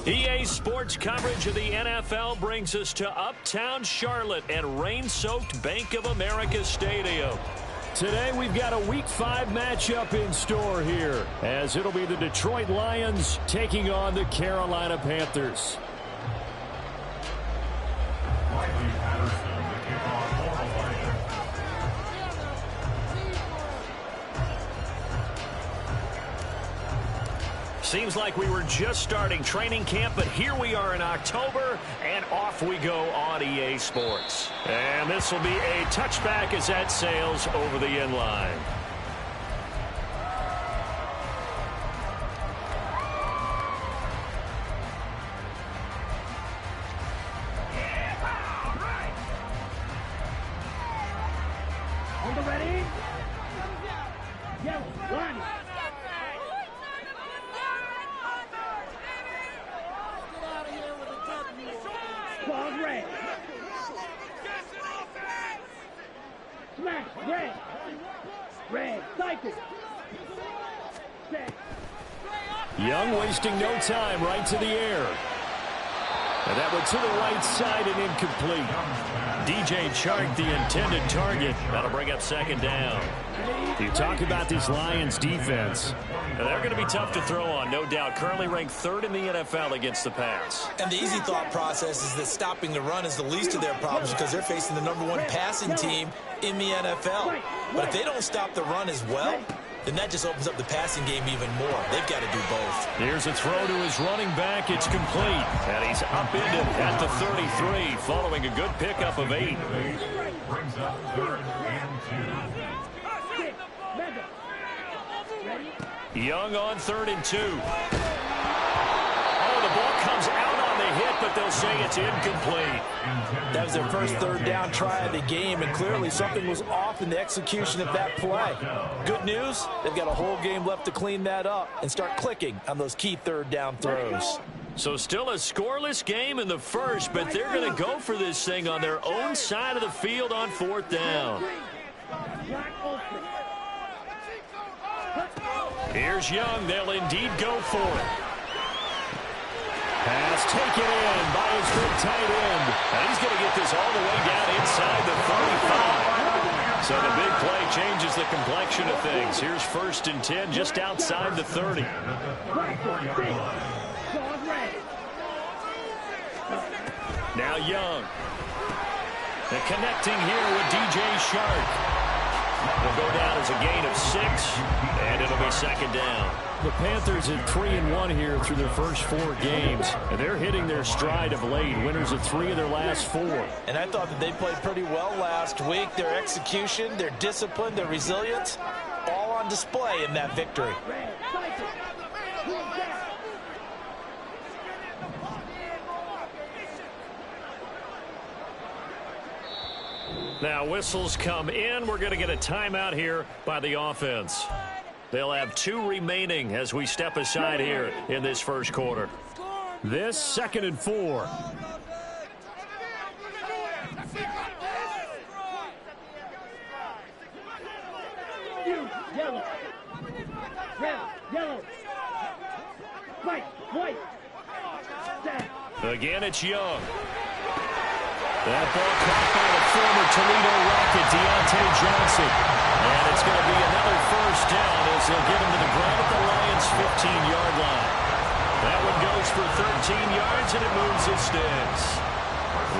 EA Sports coverage of the NFL brings us to Uptown Charlotte and rain-soaked Bank of America Stadium. Today we've got a Week 5 matchup in store here, as it'll be the Detroit Lions taking on the Carolina Panthers. Seems like we were just starting training camp, but here we are in October, and off we go on EA Sports. And this will be a touchback as that sails over the end line. Young wasting no time, right to the air. And that went to the right side and incomplete. DJ Chark, the intended target. That'll bring up second down. You talk about this Lions defense. Now, they're going to be tough to throw on, no doubt. Currently ranked 3rd in the NFL against the pass. And the easy thought process is that stopping the run is the least of their problems because they're facing the #1 passing team in the NFL. But if they don't stop the run as well, then that just opens up the passing game even more. They've got to do both. Here's a throw to his running back. It's complete. And he's upended at the 33 following a good pickup of 8. Brings up 3rd and 2. Young on 3rd and 2. Oh, the ball comes out on the hit, but they'll say it's incomplete. That was their first 3rd down try of the game, and clearly something was off in the execution of that play. Good news, they've got a whole game left to clean that up and start clicking on those key 3rd down throws. So still a scoreless game in the first, but they're going to go for this thing on their own side of the field on 4th down. Here's Young. They'll indeed go for it. Pass taken in by his good tight end. And he's going to get this all the way down inside the 35. So the big play changes the complexion of things. Here's 1st and 10 just outside the 30. Now Young. And connecting here with DJ Chark. Will go down as a gain of 6, and it'll be second down. The Panthers at 3-1 here through their first 4 games, and they're hitting their stride of late. Winners of 3 of their last 4. And I thought that they played pretty well last week. Their execution, their discipline, their resilience, all on display in that victory. Now whistles come in. We're going to get a timeout here by the offense. They'll have 2 remaining as we step aside here in this first quarter. This 2nd and 4. Yellow. Red. Yellow. White. White. Again, it's Young. That ball caught by the former Toledo Rocket, Deontay Johnson. And it's going to be another first down as they'll get him to the ground at the Lions' 15-yard line. That one goes for 13 yards, and it moves the sticks.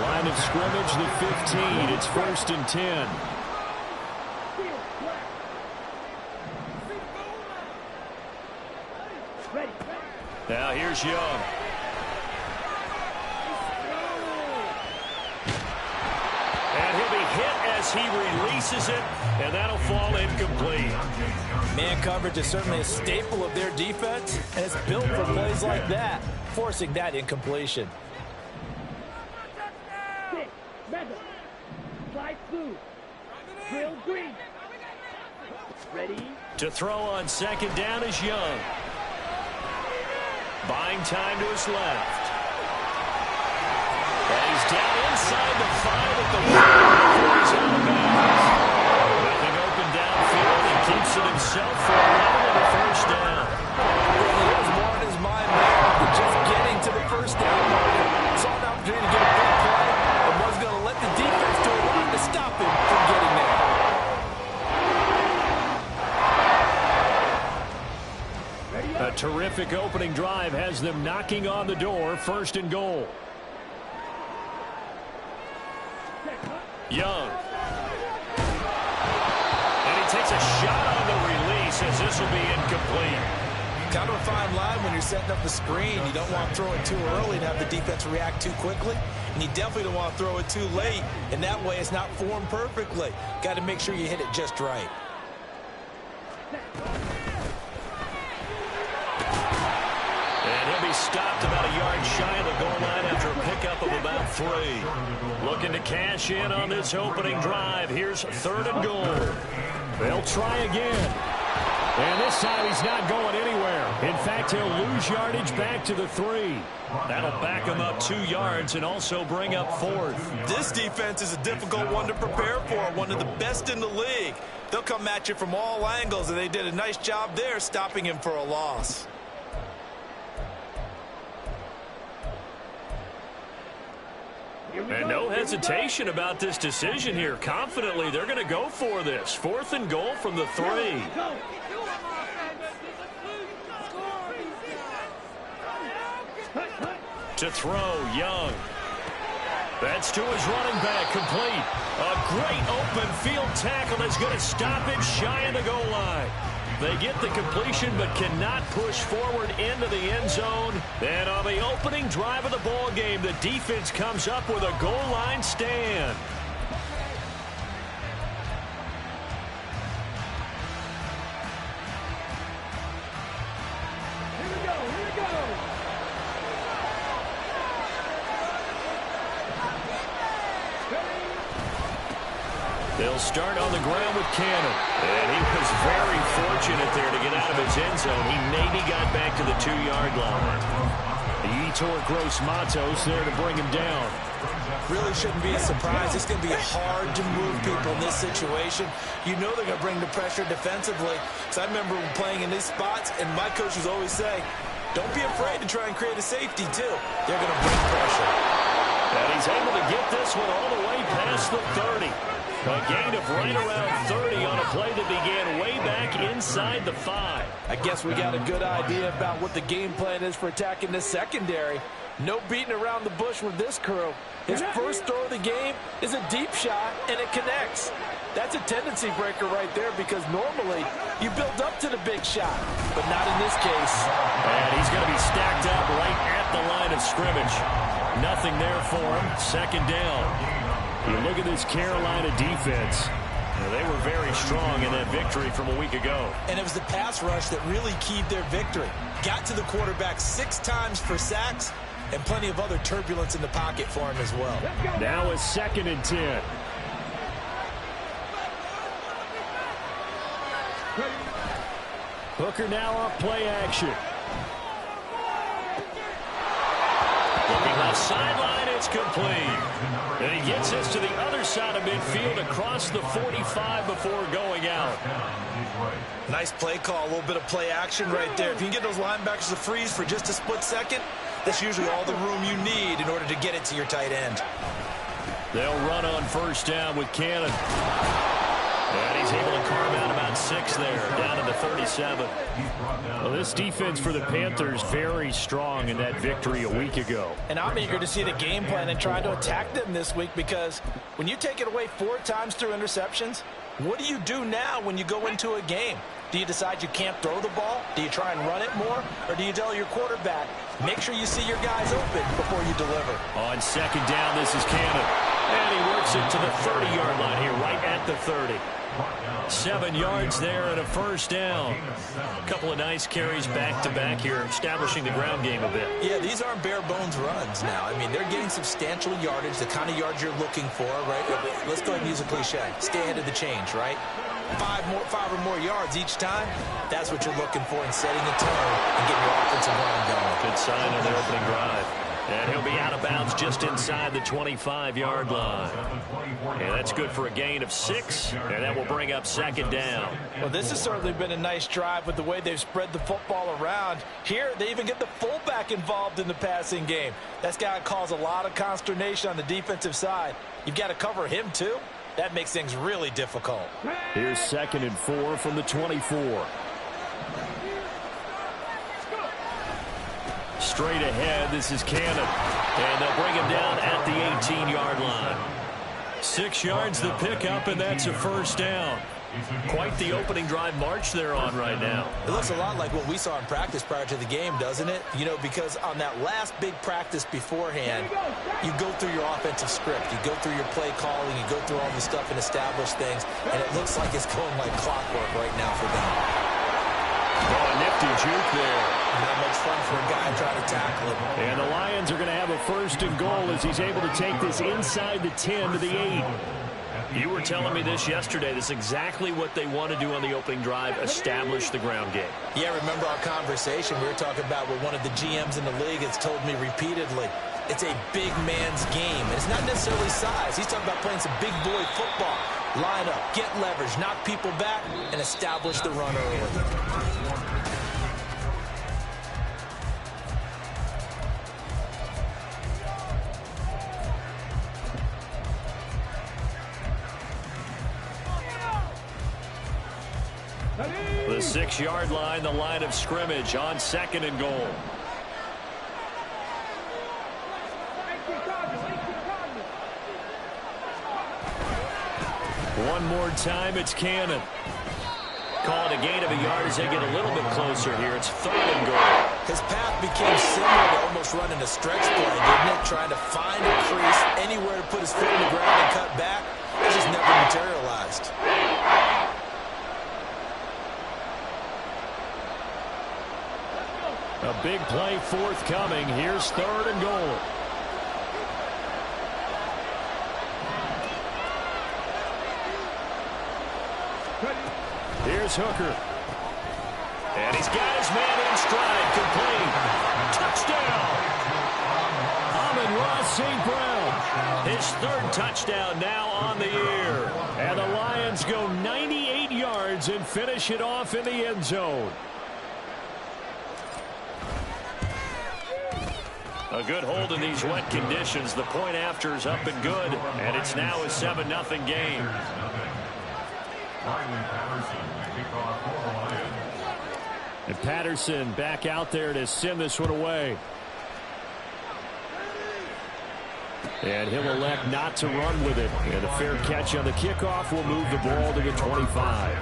Line of scrimmage, the 15. It's 1st and 10. Now here's Young. And he'll be hit as he releases it, and that'll fall incomplete. Man coverage is certainly a staple of their defense, and it's built for plays like that, forcing that incompletion. Ready? To throw on 2nd down is Young. Buying time to his left. And he's down inside the 5 at the 1 before he's out of bounds. Nothing open downfield, and keeps it himself for 11 and a first down. There's more in his mind now than just getting to the first them knocking on the door, 1st and goal. Young. And he takes a shot on the release as this will be incomplete. Kind of a fine line when you're setting up the screen. You don't want to throw it too early and have the defense react too quickly. And you definitely don't want to throw it too late. And that way it's not formed perfectly. Got to make sure you hit it just right. And he'll be stopped about a yard shy of the goal line after a pickup of about 3. Looking to cash in on this opening drive. Here's 3rd and goal. They'll try again. And this time he's not going anywhere. In fact, he'll lose yardage back to the 3. That'll back him up 2 yards and also bring up 4th. This defense is a difficult one to prepare for, one of the best in the league. They'll come at you from all angles, and they did a nice job there stopping him for a loss. And no hesitation about this decision here. Confidently, they're going to go for this. 4th and goal from the 3. To throw, Young. That's to his running back, complete. A great open field tackle that's going to stop him shy of the goal line. They get the completion but cannot push forward into the end zone. And on the opening drive of the ball game, the defense comes up with a goal line stand. They'll start on the ground with Cannon. And he was very fortunate there to get out of his end zone. He maybe got back to the 2-yard line. Yetur Gross-Matos there to bring him down. Really shouldn't be a surprise. It's going to be hard to move people in this situation. You know they're going to bring the pressure defensively. So I remember playing in these spots, and my coaches always say, don't be afraid to try and create a safety, too. They're going to bring pressure. And he's able to get this one all the way past the 30. A gain of right around 30 on a play that began way back inside the 5. I guess we got a good idea about what the game plan is for attacking this secondary. No beating around the bush with this crew. His first throw of the game is a deep shot, and it connects. That's a tendency breaker right there because normally you build up to the big shot, but not in this case. And he's going to be stacked up right at the line of scrimmage. Nothing there for him. 2nd down. You look at this Carolina defense. They were very strong in that victory from a week ago. And it was the pass rush that really keyed their victory. Got to the quarterback 6 times for sacks and plenty of other turbulence in the pocket for him as well. Now a 2nd and 10. Hooker now off play action. Looking left sideline, it's complete. And he gets this to the other side of midfield across the 45 before going out. Nice play call, a little bit of play action right there. If you can get those linebackers to freeze for just a split second, that's usually all the room you need in order to get it to your tight end. They'll run on 1st down with Cannon. And he's able to carve out about 6 there, down to the 37. Well, this defense for the Panthers very strong in that victory a week ago. And I'm eager to see the game plan and try to attack them this week because when you take it away 4 times through interceptions, what do you do now when you go into a game? Do you decide you can't throw the ball? Do you try and run it more? Or do you tell your quarterback, make sure you see your guys open before you deliver? On 2nd down, this is Cannon. And he works it to the 30-yard line here, right at the 30. 7 yards there and a 1st down. A couple of nice carries back-to-back here, establishing the ground game a bit. Yeah, these aren't bare-bones runs now. I mean, they're getting substantial yardage, the kind of yards you're looking for, right? Let's go ahead and use a cliche. Stay ahead of the change, right? 5 or more yards each time. That's what you're looking for in setting a tone and getting your offensive line going. Good sign on the opening drive. And he'll be out of bounds just inside the 25-yard line. And that's good for a gain of 6, and that will bring up 2nd down. Well, this has certainly been a nice drive with the way they've spread the football around. Here, they even get the fullback involved in the passing game. That's got to cause a lot of consternation on the defensive side. You've got to cover him, too. That makes things really difficult. Here's 2nd and 4 from the 24. Straight ahead, this is Cannon. And they'll bring him down at the 18-yard line. 6 yards the pickup, and that's a first down. Quite the opening drive march they're on right now. It looks a lot like what we saw in practice prior to the game, doesn't it? You know, because on that last big practice beforehand, you go through your offensive script. You go through your play calling. You go through all the stuff and establish things. And it looks like it's going like clockwork right now for them. Oh, a nifty juke there. Not much fun for a guy trying to tackle him. And the Lions are going to have a first and goal as he's able to take this inside the 10 to the 8. You were telling me this yesterday. This is exactly what they want to do on the opening drive, establish the ground game. Yeah, remember our conversation? We were talking about what one of the GMs in the league has told me repeatedly. It's a big man's game. And it's not necessarily size. He's talking about playing some big boy football. Line up, get leverage, knock people back, and establish the run early. The 6-yard line, the line of scrimmage on 2nd and goal. One more time, it's Cannon. Call it a gain of a yard as they get a little bit closer here. It's 3rd and goal. His path became similar to almost running a stretch play, didn't it? Trying to find a crease, anywhere to put his foot in the ground and cut back. It just never materialized. A big play forthcoming. Here's 3rd and goal. Here's Hooker. And he's got his man in stride. Complete. Touchdown. Amon-Ra St. Brown. His 3rd touchdown now on the year. And the Lions go 98 yards and finish it off in the end zone. A good hold in these wet conditions. The point after is up and good, and it's now a 7-0 game. And Patterson back out there to send this one away. And he'll elect not to run with it. And a fair catch on the kickoff will move the ball to the 25.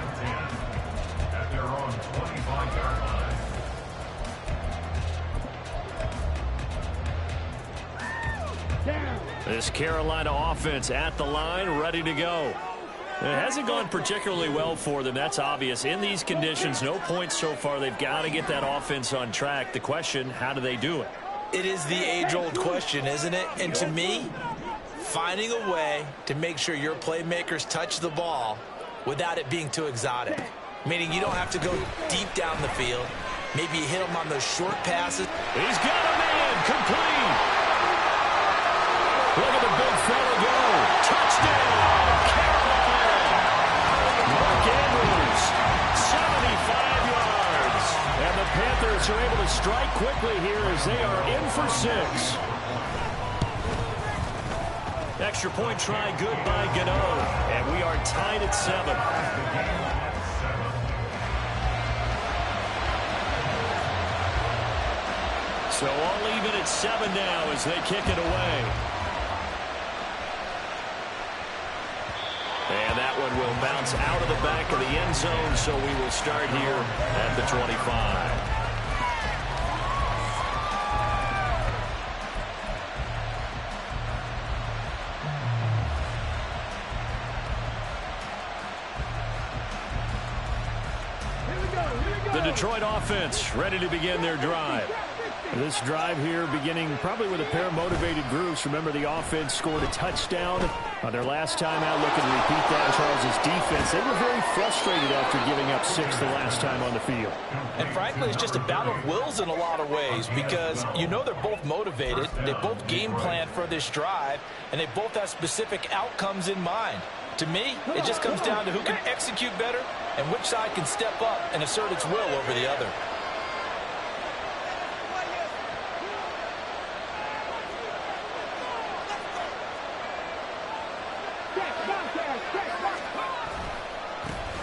At their own 25-yard line. This Carolina offense at the line, ready to go. It hasn't gone particularly well for them. That's obvious. In these conditions, no points so far. They've got to get that offense on track. The question, how do they do it? It is the age-old question, isn't it? And to me, finding a way to make sure your playmakers touch the ball without it being too exotic. Meaning you don't have to go deep down the field. Maybe you hit them on those short passes. He's got a man complete. Look at the big fella go. Touchdown, Carolina. Mark Andrews, 75 yards. And the Panthers are able to strike quickly here as they are in for 6. Extra point try good by Gano. And we are tied at 7. So all even at 7 now as they kick it away. And that one will bounce out of the back of the end zone, so we will start here at the 25. The Detroit offense ready to begin their drive. This drive here beginning probably with a pair of motivated groups. Remember, the offense scored a touchdown on their last time out. Looking to repeat that. Charles' defense, they were very frustrated after giving up 6 the last time on the field. And frankly, it's just a battle of wills in a lot of ways because you know they're both motivated. They both game plan for this drive, and they both have specific outcomes in mind. To me, it just comes down to who can execute better and which side can step up and assert its will over the other.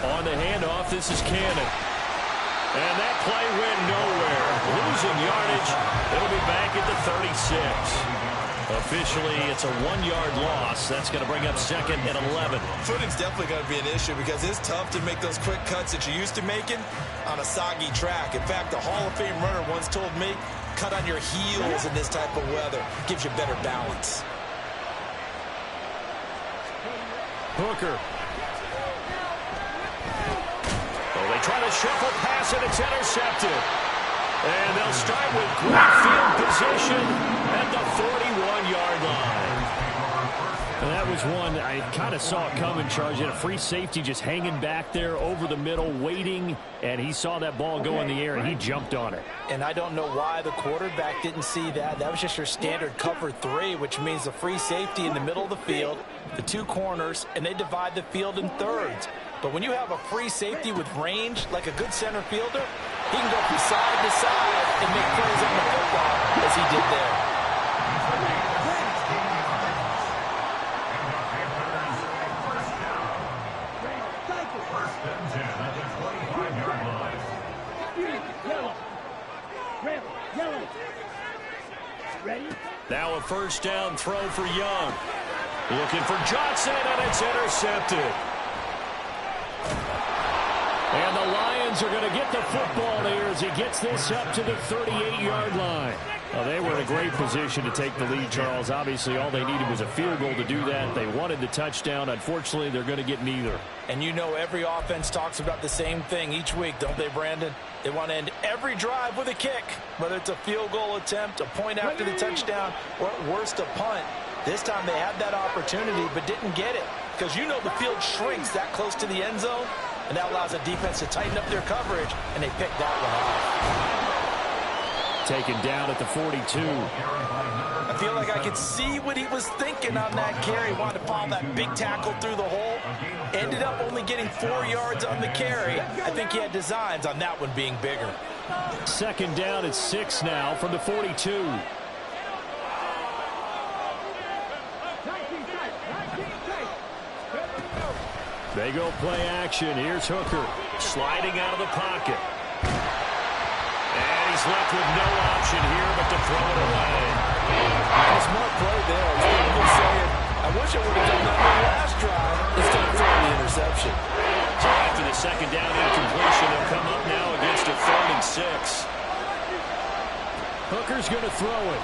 On the handoff, this is Cannon. And that play went nowhere. Losing yardage. It'll be back at the 36. Officially, it's a 1-yard loss. That's going to bring up second and 11. Footing's definitely going to be an issue because it's tough to make those quick cuts that you're used to making on a soggy track. In fact, a Hall of Fame runner once told me, cut on your heels in this type of weather. Gives you better balance. Hooker. Oh, they try to shuffle pass, and it's intercepted. And they'll start with great field position at the 41-yard line. And that was one I kind of saw it coming, Charles. You had a free safety just hanging back there over the middle, waiting, and he saw that ball go in the air, and he jumped on it. And I don't know why the quarterback didn't see that. That was just your standard cover 3, which means the free safety in the middle of the field, the 2 corners, and they divide the field in thirds. But when you have a free safety with range, like a good center fielder, he can go from side to side and make plays on the football as he did there. Now a first down throw for Young. Looking for Johnson, and it's intercepted. And the Lions are going to get the football here as he gets this up to the 38-yard line. Well, they were in a great position to take the lead, Charles. Obviously, all they needed was a field goal to do that. They wanted the touchdown. Unfortunately, they're going to get neither. And you know every offense talks about the same thing each week, don't they, Brandon? They want to end every drive with a kick, whether it's a field goal attempt, a point after the touchdown, or at worst a punt. This time they had that opportunity but didn't get it because you know the field shrinks that close to the end zone, and that allows the defense to tighten up their coverage, and they picked that one off. Taken down at the 42. I feel like I could see what he was thinking on that carry. Wanted to follow that big tackle through the hole. Ended up only getting 4 yards on the carry. I think he had designs on that one being bigger. Second down at 6 now from the 42. They go play action. Here's Hooker sliding out of the pocket. And he's left with no option here but to throw it away. A smart play there. I was probably saying, I wish I would have done that on the last drive instead of throwing the interception. So after the second down incompletion, they'll come up now against a 3rd and 6. Hooker's going to throw it.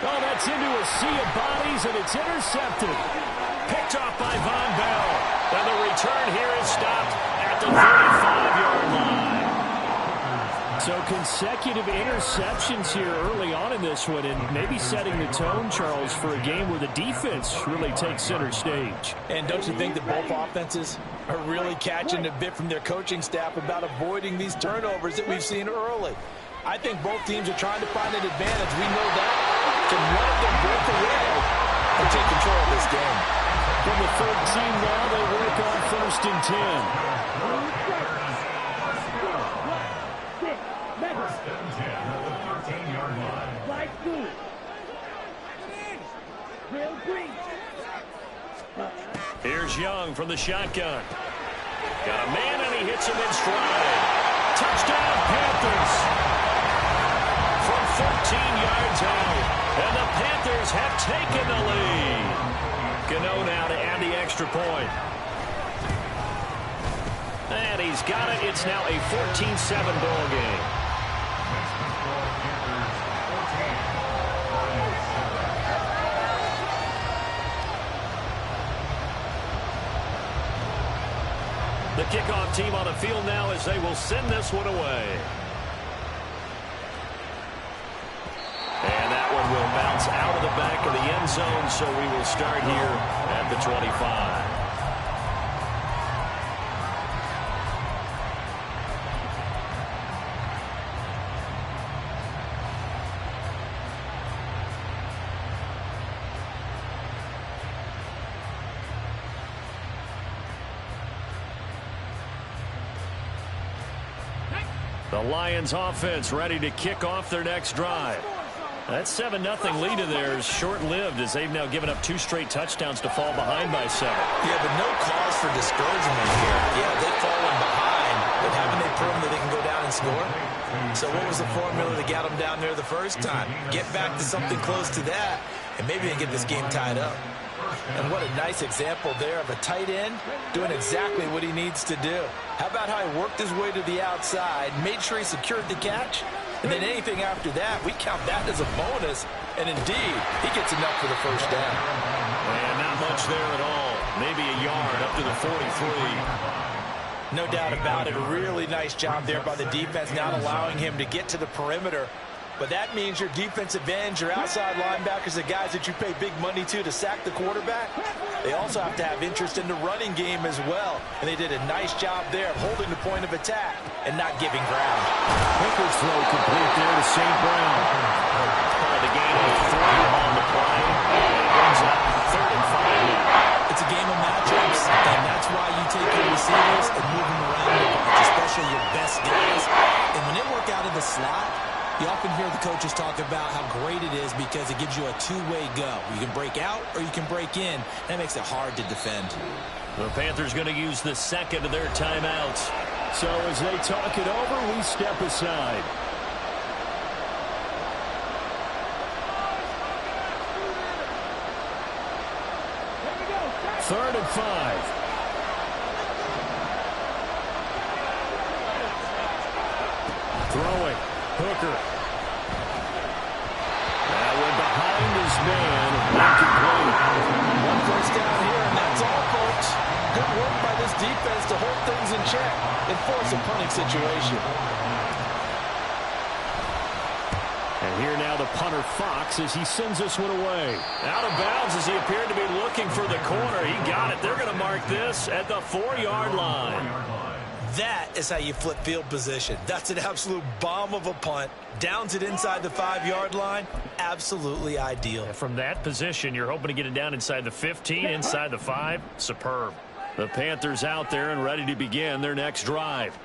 Oh, that's into a sea of bodies, and it's intercepted. Picked off by Von Bell. And the return here is stopped at the 35-yard line. So consecutive interceptions here early on in this one, and maybe setting the tone, Charles, for a game where the defense really takes center stage. And don't you think that both offenses are really catching a bit from their coaching staff about avoiding these turnovers that we've seen early? I think both teams are trying to find an advantage. We know that. Can one of them break away and take control of this game? From the 13 now, they work on 1st and 10. Here's Young from the shotgun. Got a man, and he hits him in stride. Touchdown, Panthers. From 14 yards out. And the Panthers have taken the lead. Gano now to add the extra point. And he's got it. It's now a 14-7 ball game. The kickoff team on the field now as they will send this one away. And that one will bounce out of the back of the end zone, so we will start here at the 25. The Lions offense ready to kick off their next drive. That 7-0 lead of theirs short-lived as they've now given up 2 straight touchdowns to fall behind by 7. Yeah, but no cause for discouragement here. Yeah, they've fallen behind, But haven't they proven that they can go down and score? So what was the formula that got them down there the first time? Get back to something close to that, and maybe they can get this game tied up. And what a nice example there of a tight end doing exactly what he needs to do. How about how he worked his way to the outside, made sure he secured the catch, and then anything after that, we count that as a bonus. And indeed, he gets enough for the first down. And not much there at all. Maybe a yard up to the 43. No doubt about it. A really nice job there by the defense, not allowing him to get to the perimeter. But that means your defensive ends, your outside linebackers, the guys that you pay big money to sack the quarterback, they also have to have interest in the running game as well. And they did a nice job there of holding the point of attack and not giving ground. Hooker's throw complete there to St. Brown. The game of 3 on the play. And it brings up 3rd and 5. It's a game of matchups, and that's why you take your receivers and move them around the box, especially your best guys. And when they work out of the slot, you often hear the coaches talk about how great it is because it gives you a two-way go. You can break out or you can break in. That makes it hard to defend. The Panthers going to use the second of their timeouts. So as they talk it over, we step aside. Third and 5. Throwing. Hooker. That went behind his man. Incomplete. One first down here, and that's all, folks. Good work by this defense to hold things in check and force a punting situation. And here now the punter Fox as he sends this one away. Out of bounds as he appeared to be looking for the corner. He got it. They're going to mark this at the 4-yard line. That is how you flip field position. That's an absolute bomb of a punt. Downs it inside the 5-yard line. Absolutely ideal. From that position, you're hoping to get it down inside the 15, inside the 5. Superb. The Panthers out there and ready to begin their next drive.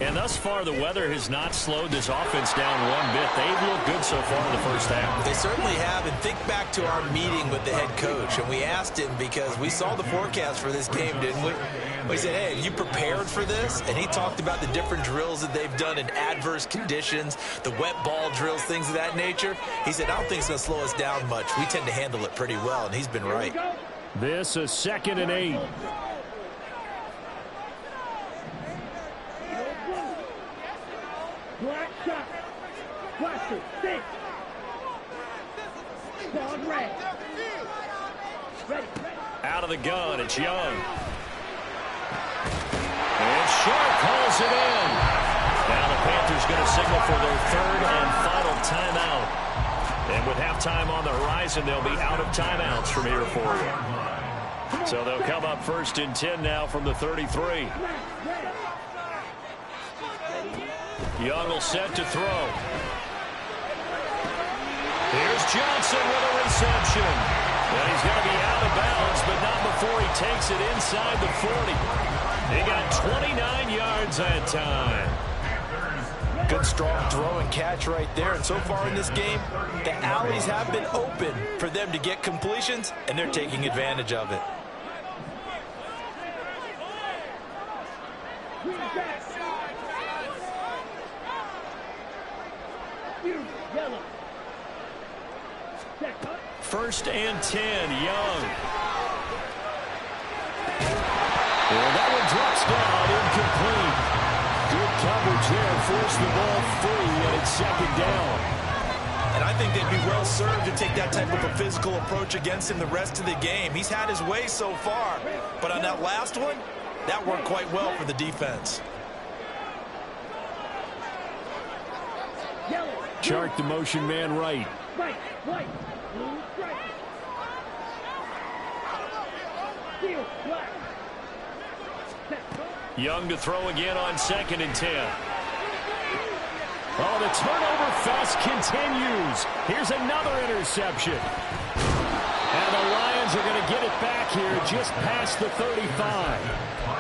And thus far, the weather has not slowed this offense down one bit. They've looked good so far in the first half. They certainly have. And think back to our meeting with the head coach. And we asked him because we saw the forecast for this game, didn't we? We said, hey, have you prepared for this? And he talked about the different drills that they've done in adverse conditions, the wet ball drills, things of that nature. He said, I don't think it's going to slow us down much. We tend to handle it pretty well, and he's been right. This is 2nd and 8. Black shot. Blaster. 6. Ball red. Ready. Out of the gun, it's Young. And Sharp calls it in. Now the Panthers going to signal for their 3rd and final timeout. And with halftime on the horizon, they'll be out of timeouts from here forward. So they'll come up 1st and 10 now from the 33. Young will set to throw. Here's Johnson with a reception. And he's going to be out of bounds, but not before he takes it inside the 40. He got 29 yards that time. Good strong throw and catch right there. And so far in this game, the alleys have been open for them to get completions, and they're taking advantage of it. Yellow. 1st and 10, Young. And that one drops down, incomplete. Good coverage there, forced the ball free, and it's 2nd down. And I think they'd be well served to take that type of a physical approach against him the rest of the game. He's had his way so far, but on that last one, that worked quite well for the defense. Chark the motion man right. Right, white, blue, strike. Steel, black. Young to throw again on 2nd and 10. Oh, the turnover fest continues. Here's another interception. And the Lions are going to get it back here just past the 35.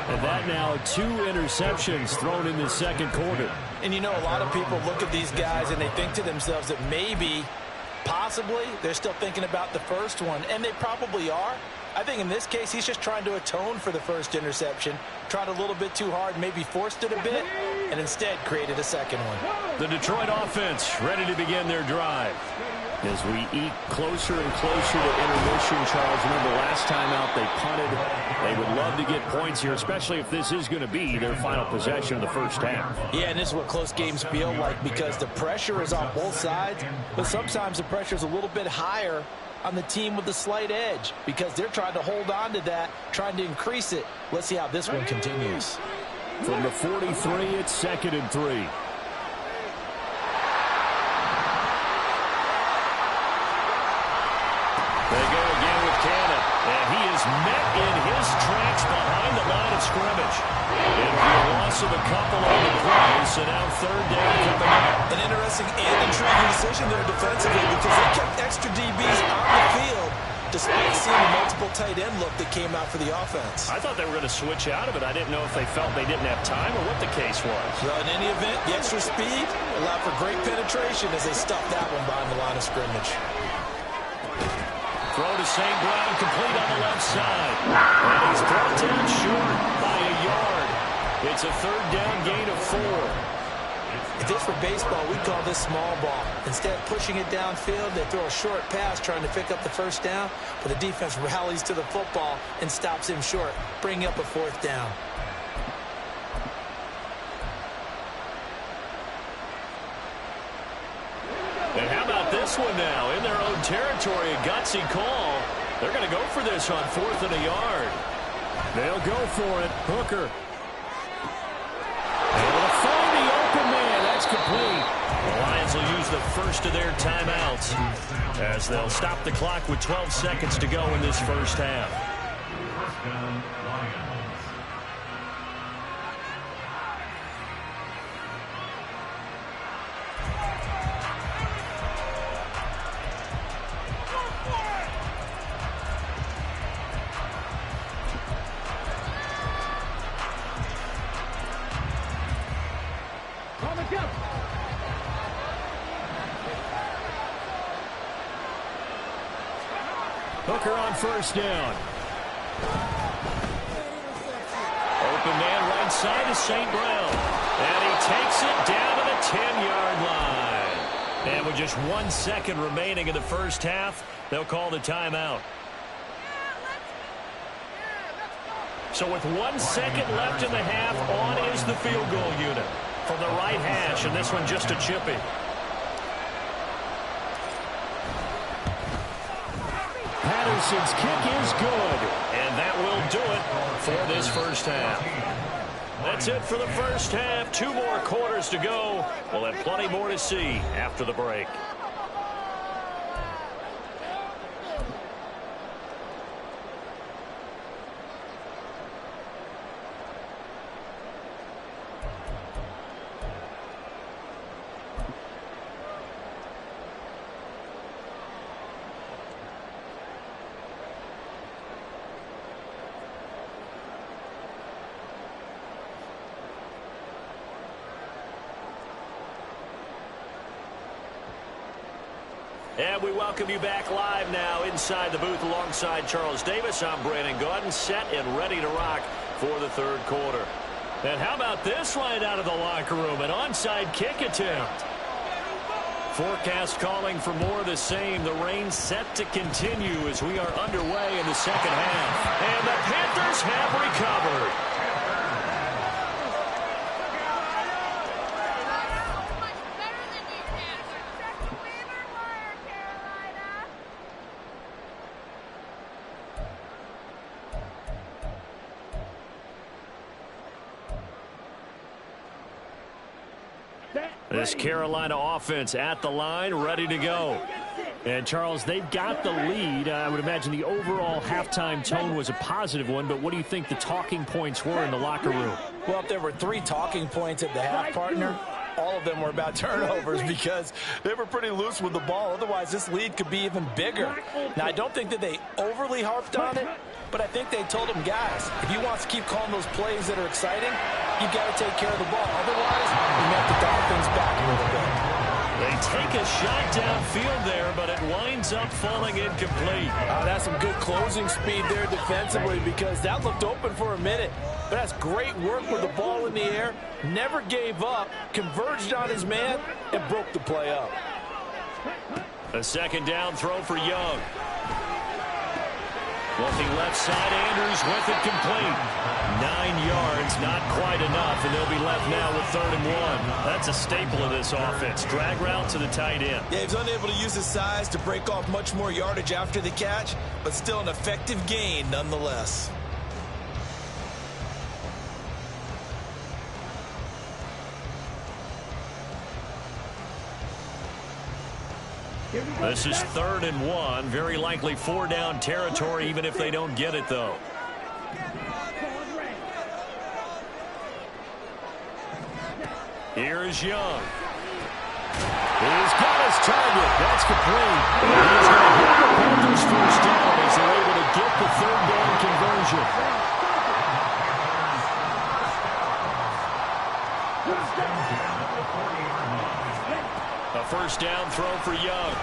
And that now 2 interceptions thrown in the 2nd quarter. And you know, a lot of people look at these guys and they think to themselves that maybe Possibly. They're still thinking about the first one, and they probably are. I think in this case, he's just trying to atone for the first interception, tried a little bit too hard, maybe forced it a bit, and instead created a second one. The Detroit offense ready to begin their drive. As we eke closer and closer to intermission, Charles, remember last time out they punted. They would love to get points here, especially if this is going to be their final possession of the first half. Yeah, and this is what close games feel like because the pressure is on both sides, but sometimes the pressure is a little bit higher on the team with the slight edge because they're trying to hold on to that, trying to increase it. Let's see how this one continues. From the 43, it's 2nd and 3. They go again with Cannon, and he is met in his tracks behind the line of scrimmage. It'll be a loss of a couple on the play, so now 3rd down coming up. An interesting and intriguing decision there defensively because they kept extra DBs on the field despite seeing the multiple tight end look that came out for the offense. I thought they were going to switch out of it. I didn't know if they felt they didn't have time or what the case was. Well, in any event, the extra speed allowed for great penetration as they stuffed that one behind the line of scrimmage. Throw to St. Brown, complete on the left side. And he's brought down short by a yard. It's a 3rd down gain of 4. If this were baseball, we'd call this small ball. Instead of pushing it downfield, they throw a short pass trying to pick up the 1st down, but the defense rallies to the football and stops him short, bringing up a 4th down. And how about this one now? In their own territory, a gutsy call. They're going to go for this on 4th and a yard. They'll go for it. Hooker. Able to find the open man. That's complete. The Lions will use the first of their timeouts as they'll stop the clock with 12 seconds to go in this first half. First down, Lions. Hooker on 1st down. Open man right side is St. Brown. And he takes it down to the 10-yard line. And with just 1 second remaining in the first half, they'll call the timeout. So with 1 second left in the half, on is the field goal unit from the right hash, and this one just a chippy. Patterson's kick is good, and that will do it for this first half. That's it for the first half. 2 more quarters to go. We'll have plenty more to see after the break. And we welcome you back live now inside the booth alongside Charles Davis. I'm Brandon Gaudin, set and ready to rock for the 3rd quarter. And how about this right out of the locker room? An onside kick attempt. Forecast calling for more of the same. The rain set to continue as we are underway in the second half. And the Panthers have recovered. This Carolina offense at the line, ready to go. And, Charles, they've got the lead. I would imagine the overall halftime tone was a positive one, but what do you think the talking points were in the locker room? Well, if there were 3 talking points at the half, partner, all of them were about turnovers because they were pretty loose with the ball. Otherwise, this lead could be even bigger. Now, I don't think that they overly harped on it, but I think they told them, guys, if you want to keep calling those plays that are exciting, you've got to take care of the ball. Otherwise, you have to dial things back a little bit. They take a shot downfield there, but it winds up falling incomplete. That's some good closing speed there defensively because that looked open for a minute. But that's great work with the ball in the air. Never gave up, converged on his man, and broke the play up. A second down throw for Young. Looking left side, Andrews with it complete. 9 yards, not quite enough, and they'll be left now with 3rd and 1. That's a staple of this offense. Drag route to the tight end. Yeah, he was unable to use his size to break off much more yardage after the catch, but still an effective gain nonetheless. This is 3rd and 1. Very likely 4-down territory, even if they don't get it, though. Here is Young. He's got his target. That's complete. He's going to hit the Panthers first down as they're able to get the 3rd down conversion. A first down throw for Young.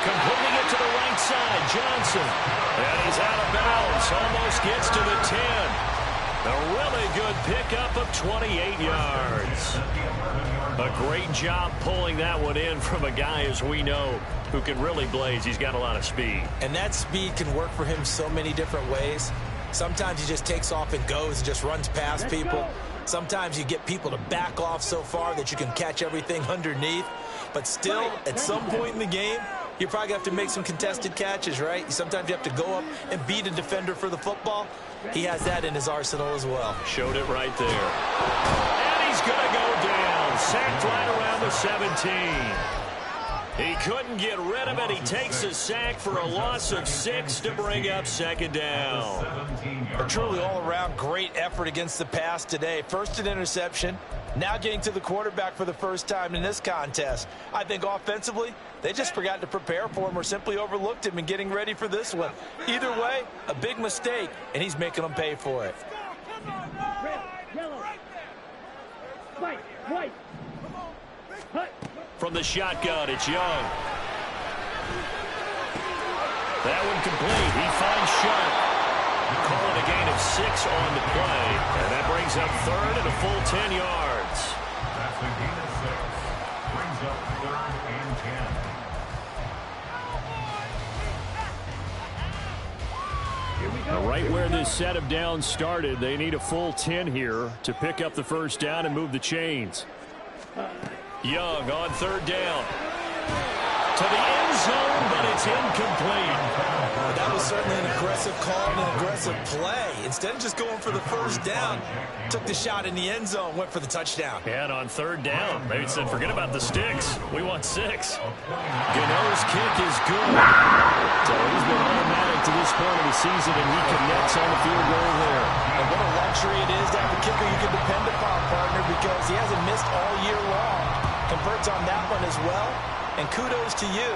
Completing it to the right side, Johnson. And he's out of bounds. Almost gets to the 10. A really good pickup of 28 yards. A great job pulling that one in from a guy, as we know, who can really blaze. He's got a lot of speed. And that speed can work for him so many different ways. Sometimes he just takes off and goes and just runs past people. Sometimes you get people to back off so far that you can catch everything underneath. But still, at some point in the game, you probably have to make some contested catches, right? Sometimes you have to go up and beat a defender for the football. He has that in his arsenal as well. Showed it right there. And he's going to go down. Sacked right around the 17. He couldn't get rid of it. He takes a sack for a loss of 6 to bring up 2nd down. A truly all-around great effort against the pass today. First an interception, now getting to the quarterback for the first time in this contest. I think offensively, they just forgot to prepare for him or simply overlooked him in getting ready for this one. Either way, a big mistake, and he's making them pay for it. Red, yellow, white, hut. From the shotgun, it's Young. That one complete. He finds Sharp. Call it a gain of 6 on the play. And that brings up 3rd and a full 10 yards. That's a gain of 6. Brings up 3rd and 10. Now, right where this set of downs started, they need a full 10 here to pick up the first down and move the chains. Young on 3rd down. To the end zone, but it's incomplete. That was certainly an aggressive call and an aggressive play. Instead of just going for the first down, took the shot in the end zone, went for the touchdown. And on 3rd down, they said, forget about the sticks. We want 6. Gano's kick is good. So he's been automatic to this point of the season, and he connects on the field goal there. And what a luxury it is to have a kicker you can depend upon, partner, because he hasn't missed all year long. Converts on that one as well. And kudos to you.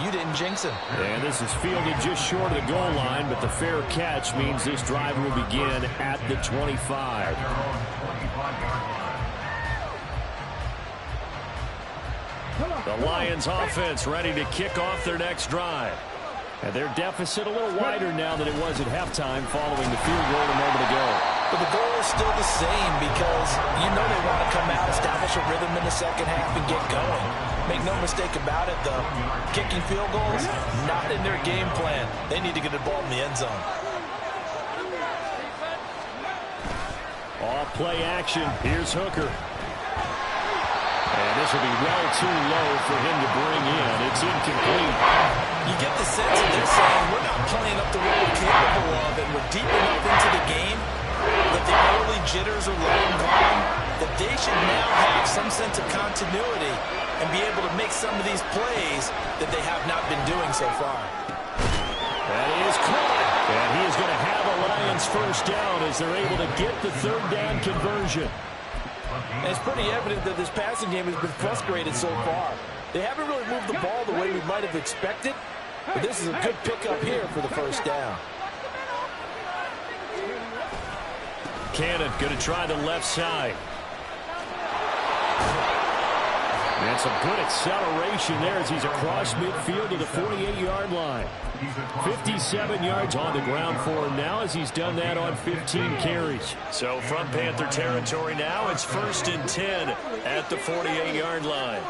You didn't jinx him. And this is fielded just short of the goal line, but the fair catch means this drive will begin at the 25. The Lions offense ready to kick off their next drive. And their deficit a little wider now than it was at halftime following the field goal a moment ago. But the goal is still the same because you know they want to come out, establish a rhythm in the second half, and get going. Make no mistake about it, though. Kicking field goals, not in their game plan. They need to get the ball in the end zone. Off play action. Here's Hooker. And this will be well too low for him to bring in. It's incomplete. You get the sense that they're saying we're not playing up the role we're capable of, and we're deep enough into the game that the early jitters are long gone, that they should now have some sense of continuity and be able to make some of these plays that they have not been doing so far. That is caught. And he is going to have a Lions first down as they're able to get the 3rd down conversion. And it's pretty evident that this passing game has been frustrated so far. They haven't really moved the ball the way we might have expected, but this is a good pickup here for the first down. Cannon going to try the left side. And some good acceleration there as he's across midfield to the 48-yard line. 57 yards on the ground for him now as he's done that on 15 carries. So from Panther territory now, it's 1st and 10 at the 48-yard line.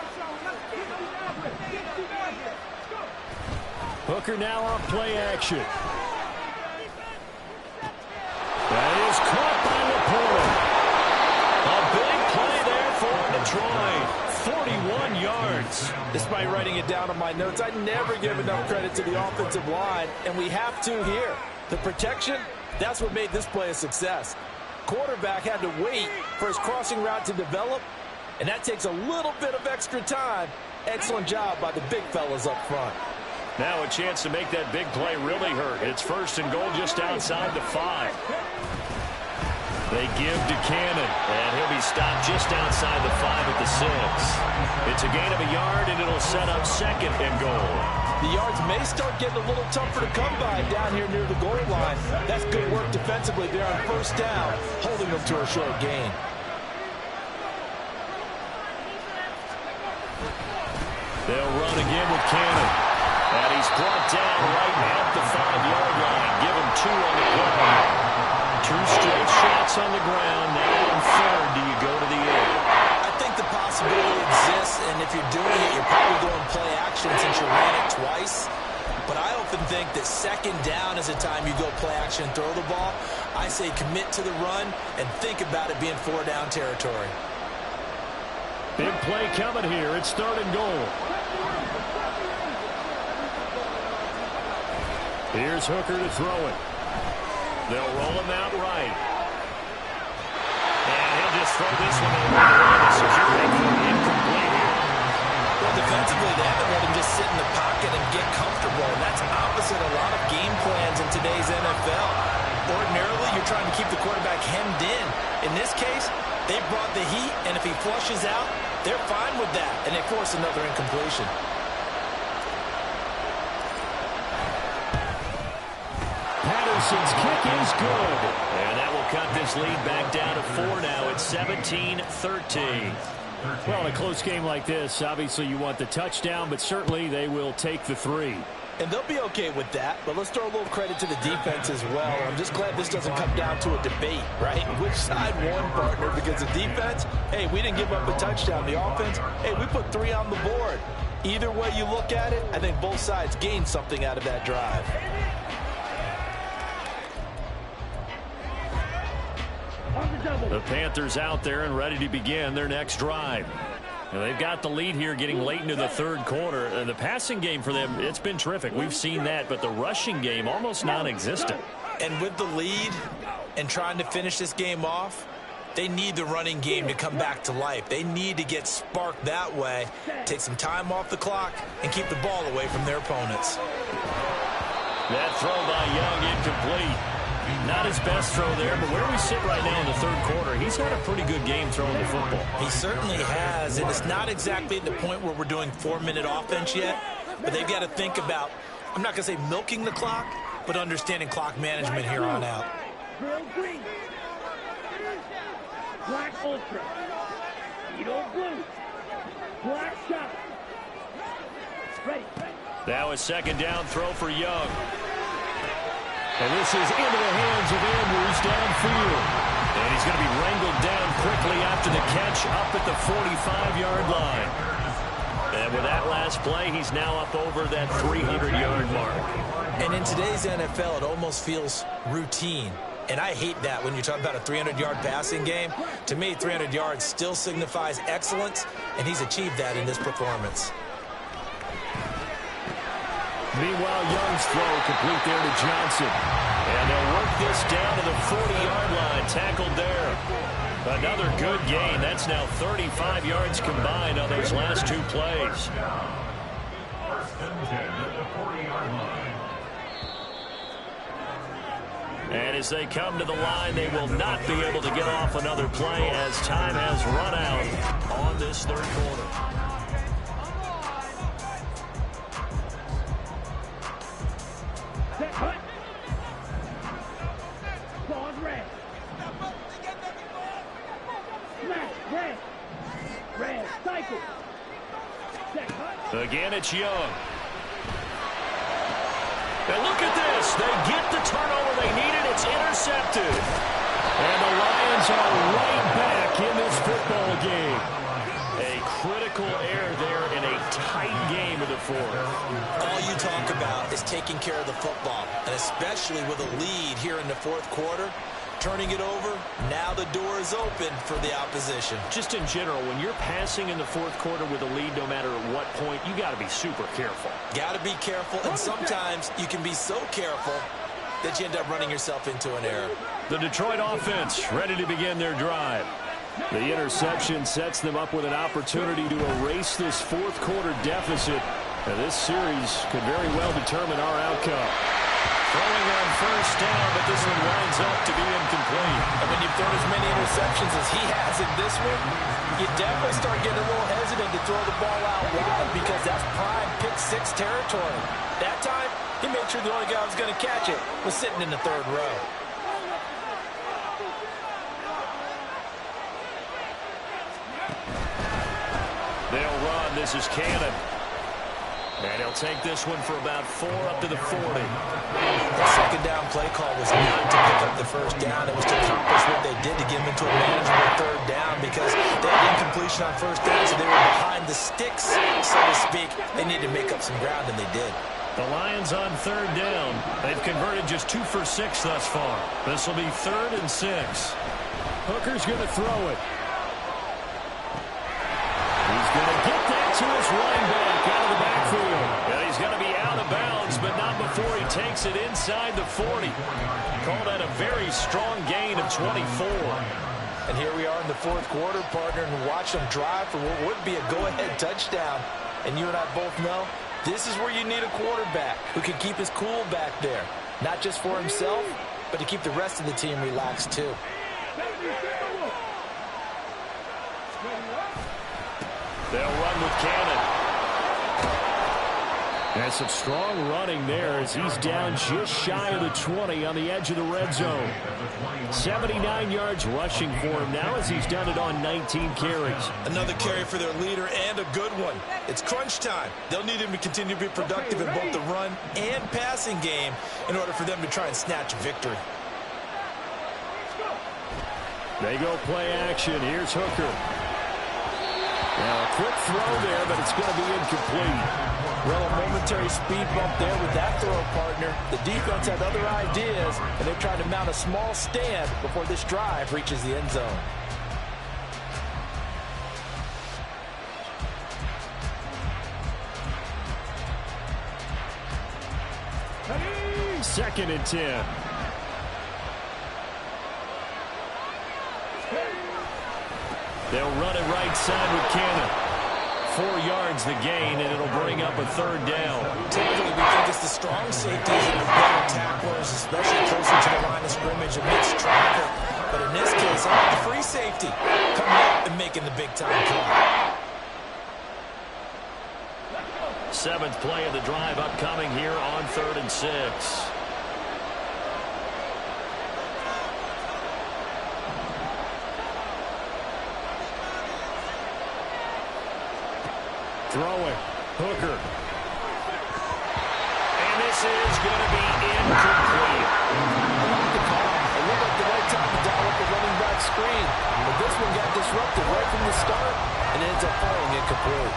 Hooker now on play action. That is caught by LaPorta. A big play there for Detroit. 41 yards. Despite writing it down on my notes, I never give enough credit to the offensive line, and we have to here. The protection, that's what made this play a success. Quarterback had to wait for his crossing route to develop, and that takes a little bit of extra time. Excellent job by the big fellas up front. Now a chance to make that big play really hurt. It's 1st and goal just outside the 5. They give to Cannon, and he'll be stopped just outside the 5 at the 6. It's a gain of a yard, and it'll set up 2nd and goal. The yards may start getting a little tougher to come by down here near the goal line. That's good work defensively there on 1st down, holding them to a short gain. They'll run again with Cannon. And he's brought down right at the 5-yard line. Give him 2 on the play. 2 straight shots on the ground. Now on 3rd, do you go to the air? I think the possibility exists, and if you're doing it, you're probably going play action since you ran it twice. But I often think that 2nd down is a time you go play action and throw the ball. I say commit to the run and think about it being 4-down territory. Big play coming here. It's 3rd and goal. Here's Hooker to throw it. They'll roll him out right. And he'll just throw this one over the line of security. Incomplete here. Well, defensively, they haven't let him just sit in the pocket and get comfortable. And that's opposite a lot of game plans in today's NFL. Ordinarily, you're trying to keep the quarterback hemmed in. In this case, they brought the heat, and if he flushes out, they're fine with that. And they force another incompletion. Patterson's kick is good. And that will cut this lead back down to 4 now. It's 17-13. Well, in a close game like this, obviously you want the touchdown, but certainly they will take the 3. And they'll be okay with that, but let's throw a little credit to the defense as well. I'm just glad this doesn't come down to a debate, right? Which side won, partner? Because the defense, hey, we didn't give up a touchdown. The offense, hey, we put 3 on the board. Either way you look at it, I think both sides gained something out of that drive. The Panthers out there and ready to begin their next drive. And they've got the lead here getting late into the 3rd quarter. The passing game for them, it's been terrific. We've seen that, but the rushing game almost non-existent. And with the lead and trying to finish this game off, they need the running game to come back to life. They need to get sparked that way, take some time off the clock, and keep the ball away from their opponents. That throw by Young incomplete. Not his best throw there, but where we sit right now in the 3rd quarter, he's had a pretty good game throwing the football. He certainly has, and it's not exactly at the point where we're doing 4-minute offense yet, but they've got to think about, I'm not going to say milking the clock, but understanding clock management here on out. Drill green. Black ultra. Needle blue. Black shot. Ready. That was 2nd down throw for Young. And this is into the hands of Andrews downfield. And he's going to be wrangled down quickly after the catch up at the 45-yard line. And with that last play, he's now up over that 300-yard mark. And in today's NFL, it almost feels routine. And I hate that when you talk about a 300-yard passing game. To me, 300 yards still signifies excellence, and he's achieved that in this performance. Meanwhile, Young's throw complete there to Johnson. And they'll work this down to the 40-yard line. Tackled there. Another good gain. That's now 35 yards combined on those last 2 plays. 1st and 10 at the 40-yard line. And as they come to the line, they will not be able to get off another play as time has run out on this 3rd quarter. Again, it's Young. And look at this. They get the turnover they needed. It's intercepted. And the Lions are right back in this football game. A critical error there in a tight game in the fourth. All you talk about is taking care of the football, and especially with a lead here in the fourth quarter. Turning it over, now the door is open for the opposition. Just in general, when you're passing in the fourth quarter with a lead, no matter at what point, you got to be super careful. Got to be careful, and sometimes you can be so careful that you end up running yourself into an error. The Detroit offense ready to begin their drive. The interception sets them up with an opportunity to erase this fourth quarter deficit. Now, this series could very well determine our outcome. Throwing on first down, but this one winds up to be incomplete. And when you've thrown as many interceptions as he has in this one, you definitely start getting a little hesitant to throw the ball out wide because that's prime pick-6 territory. That time, he made sure the only guy who was going to catch it was sitting in the third row. They'll run. This is Cannon. And he'll take this one for about 4 up to the 40. The second down play call was not to pick up the first down. It was to accomplish what they did to get them into a manageable third down because they had incompletion on first down, so they were behind the sticks, so to speak. They needed to make up some ground, and they did. The Lions on third down. They've converted just 2 for 6 thus far. This will be 3rd and 6. Hooker's going to throw it. He's going to get that to his running back out of the backfield. And he's going to be out of bounds, but not before he takes it inside the 40. Call that a very strong gain of 24. And here we are in the fourth quarter, partner, and watch them drive for what would be a go-ahead touchdown. And you and I both know this is where you need a quarterback who can keep his cool back there. Not just for himself, but to keep the rest of the team relaxed too. They'll run with Cannon. And some strong running there as he's down just shy of the 20 on the edge of the red zone. 79 yards rushing for him now as he's done it on 19 carries. Another carry for their leader and a good one. It's crunch time. They'll need him to continue to be productive in both the run and passing game in order for them to try and snatch a victory. They go play action. Here's Hooker. Now a quick throw there, but it's going to be incomplete. Well, a momentary speed bump there with that throw, partner. The defense had other ideas, and they're trying to mount a small stand before this drive reaches the end zone. Second and 10. They'll run it right side with Cannon. 4 yards the gain, and it'll bring up a third down. Typically, we think it's the strong safeties and the better tacklers, especially closer to the line of scrimmage amidst traffic. But in this case, I like the free safety coming up and making the big-time play. 7th play of the drive upcoming here on 3rd and 6. Throwing. Hooker. And this is going to be incomplete. I like the call. It looked like the right time to dial up the running back screen. But this one got disrupted right from the start and ends up falling incomplete.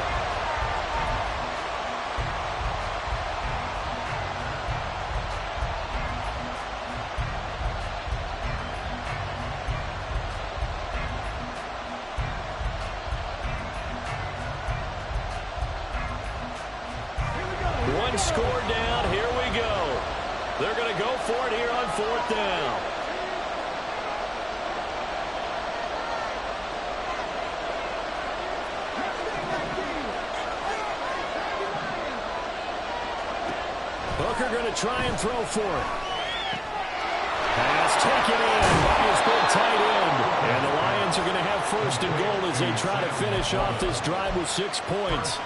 One score down. Here we go. They're going to go for it here on 4th down. Hooker going to try and throw for it. Pass taken in by his big tight end. And the Lions are going to have 1st and goal as they try to finish off this drive with 6 points.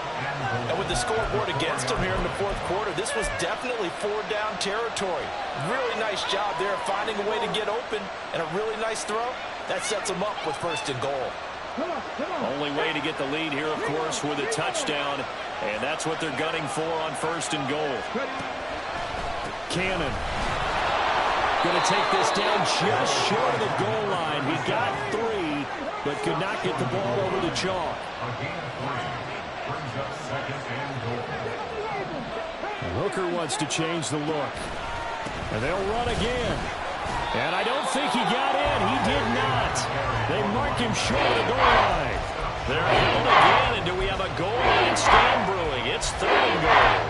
And with the scoreboard against them here in the fourth quarter, this was definitely 4-down territory. Really nice job there finding a way to get open and a really nice throw. That sets them up with 1st and goal. Only way to get the lead here, of course, with a touchdown. And that's what they're gunning for on 1st and goal. Cannon. Going to take this down just short of the goal line. He got 3, but could not get the ball over the chalk. Hooker wants to change the look. And they'll run again. And I don't think he got in. He did not. They mark him short of the goal line. They're held again, and do we have a goal line stand brewing? It's 3rd and goal.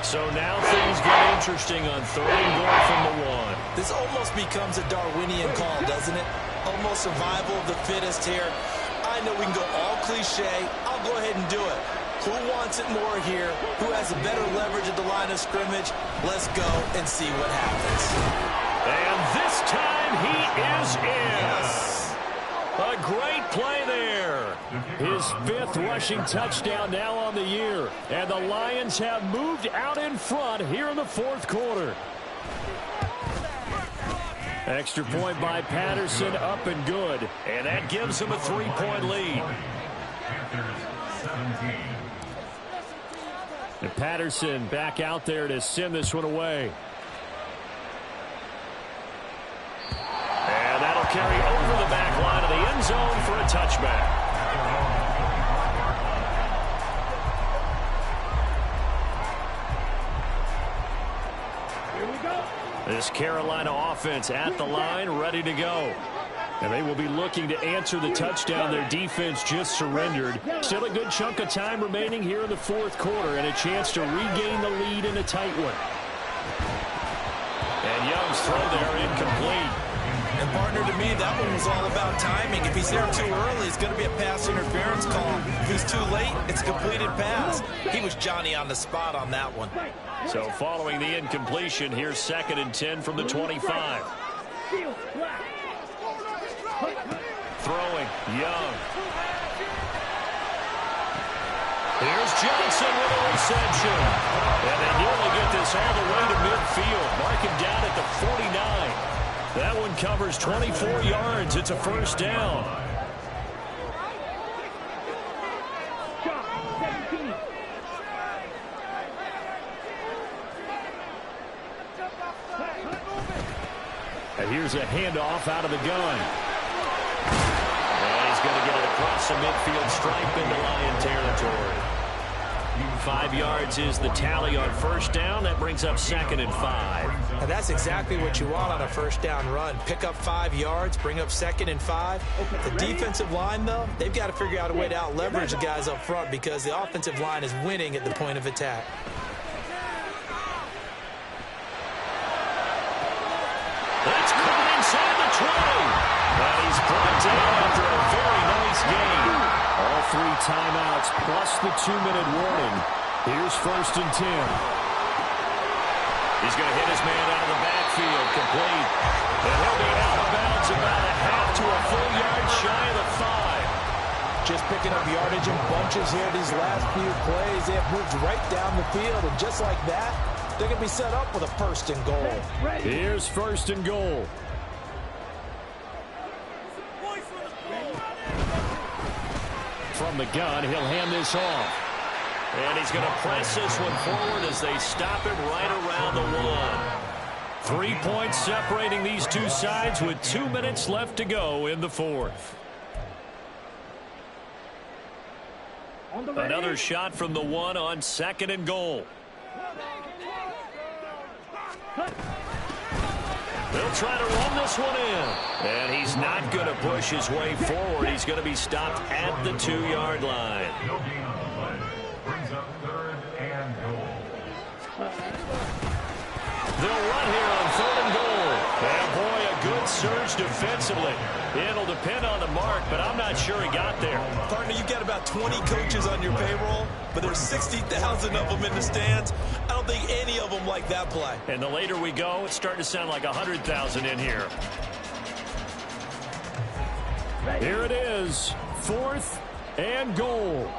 So now things get interesting on 3rd and goal from the 1. This almost becomes a Darwinian call, doesn't it? Almost survival of the fittest here. I know we can go all cliche. I'll go ahead and do it. Who wants it more here? Who has a better leverage at the line of scrimmage? Let's go and see what happens. And this time he is in. Yes. A great play there. His 5th rushing touchdown now on the year. And the Lions have moved out in front here in the 4th quarter. Extra point by Patterson, up and good. And that gives him a 3-point lead. And Patterson back out there to send this one away. And that'll carry over the back line of the end zone for a touchback. Here we go. This Carolina offense at the line, ready to go. And they will be looking to answer the touchdown their defense just surrendered. Still a good chunk of time remaining here in the 4th quarter and a chance to regain the lead in a tight one. And Young's throw there incomplete. And partner, to me, that one was all about timing. If he's there too early, it's going to be a pass interference call. If he's too late, it's a completed pass. He was Johnny on the spot on that one. So following the incompletion, here's 2nd and 10 from the 25. Throwing, Young. Here's Johnson with a reception. And they nearly get this all the way to midfield. Mark him down at the 49. That one covers 24 yards. It's a 1st down. And here's a handoff out of the gun. And he's going to get it across the midfield stripe into Lion territory. 5 yards is the tally on 1st down. That brings up 2nd and 5. And that's exactly what you want on a 1st down run. Pick up 5 yards, bring up 2nd and 5. The defensive line, though, they've got to figure out a way to out-leverage the guys up front because the offensive line is winning at the point of attack. That's caught inside the 20. And he's brought down after a very nice game. All 3 timeouts plus the 2-minute warning. Here's 1st and 10. He's going to hit his man out of the backfield, complete. And he'll be out of bounds about a half to a full yard shy of the 5. Just picking up yardage in bunches here these last few plays. They have moved right down the field, and just like that, they're going to be set up with a 1st and goal. Here's 1st and goal. From the gun, he'll hand this off. And he's going to press this one forward as they stop him right around the 1. 3 points separating these two sides with 2 minutes left to go in the 4th. Another shot from the 1 on 2nd and goal. They'll try to run this one in. And he's not going to push his way forward. He's going to be stopped at the 2-yard line. No gain on the play. Brings up 3rd and goal. They'll run here on 3rd and goal. And boy, a good surge defensively. It'll depend on the mark, but I'm not sure he got there. Partner, you've got about 20 coaches on your payroll, but there's 60,000 of them in the stands. I don't think any of them like that play. And the later we go, it's starting to sound like 100,000 in here. Here it is, 4th and goal.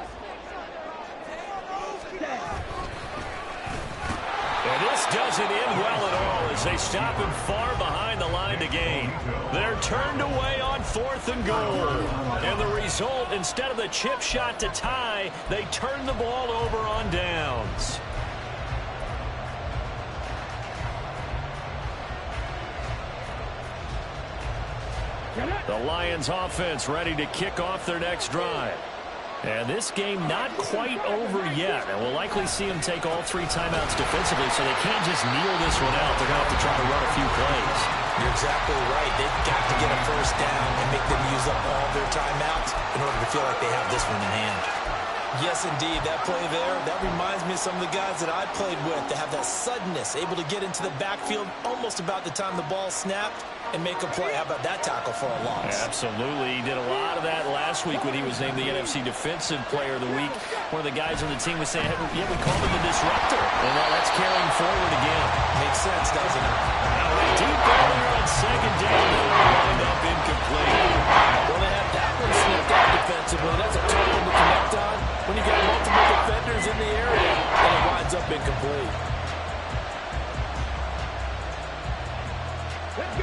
And this doesn't end well at all as they stop him far behind the line to gain. They're turned away on 4th and goal. And the result, instead of the chip shot to tie, they turn the ball over on downs. The Lions offense ready to kick off their next drive. And this game not quite over yet. And we'll likely see them take all 3 timeouts defensively, so they can't just kneel this one out. They're going to have to try to run a few plays. You're exactly right. They've got to get a first down and make them use up all their timeouts in order to feel like they have this one in hand. Yes, indeed. That play there, that reminds me of some of the guys that I played with that have that suddenness, able to get into the backfield almost about the time the ball snapped and make a play. How about that tackle for a loss? Absolutely. He did a lot of that last week when he was named the NFC Defensive Player of the Week. One of the guys on the team was saying, yeah, we called him the disruptor. And now that's carrying forward again. Makes sense, doesn't it? Now a deep ball there on 2nd down. They'll wind up incomplete. Well, they had that one snipped out defensively. That's a tough one to connect on when you got multiple defenders in the area, and it winds up incomplete.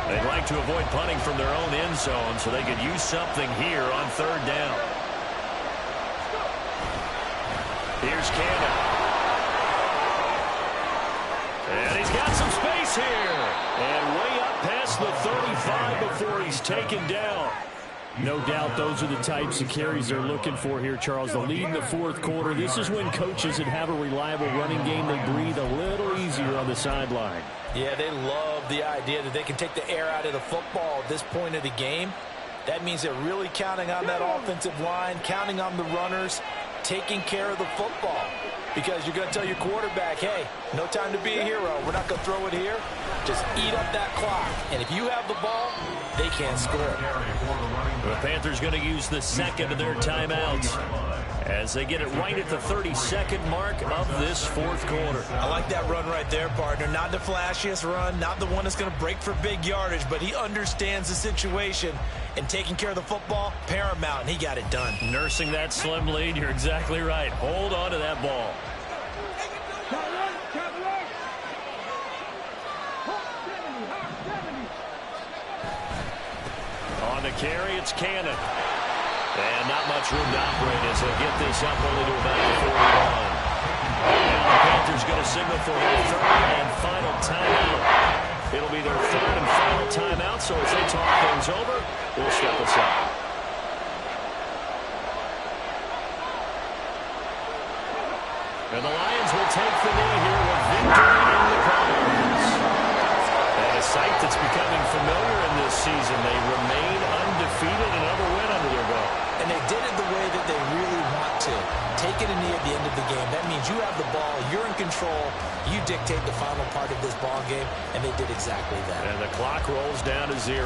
They'd like to avoid punting from their own end zone so they could use something here on 3rd down. Here's Cannon. And he's got some space here. And way up past the 35 before he's taken down. No doubt those are the types of carries they're looking for here, Charles. The lead in the 4th quarter. This is when coaches that have a reliable running game, they breathe a little easier on the sideline. Yeah, they love the idea that they can take the air out of the football at this point of the game. That means they're really counting on that offensive line, counting on the runners, taking care of the football. Because you're going to tell your quarterback, hey, no time to be a hero. We're not going to throw it here. Just eat up that clock. And if you have the ball, they can't score. The Panthers going to use the 2nd of their timeouts as they get it right at the 32nd mark of this 4th quarter. I like that run right there, partner. Not the flashiest run, not the one that's going to break for big yardage, but he understands the situation, and taking care of the football, paramount, and he got it done. Nursing that slim lead, you're exactly right. Hold on to that ball. On the carry, it's Cannon. And not much room to operate as he'll get this up only to about the 41. Now the Panthers going to signal for their 3rd and final timeout. It'll be their 3rd and final timeout, so as they talk things over, we'll step aside. And the Lions will take the knee here with victory in the cards. And a sight that's becoming familiar in this season. They remain undefeated, another win under their belt. And they did it the way that they really want to. Taking a knee at the end of the game. That means you have the ball, you're in control, you dictate the final part of this ball game, and they did exactly that. And the clock rolls down to 0.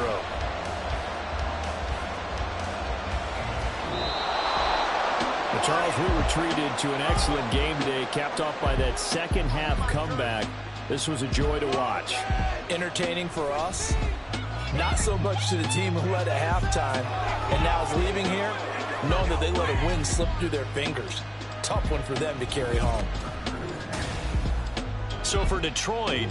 Well, Charles, we were treated to an excellent game today, capped off by that second-half comeback. This was a joy to watch. Entertaining for us. Not so much to the team who led at halftime and now is leaving here, knowing that they let a win slip through their fingers. Tough one for them to carry home. So for Detroit,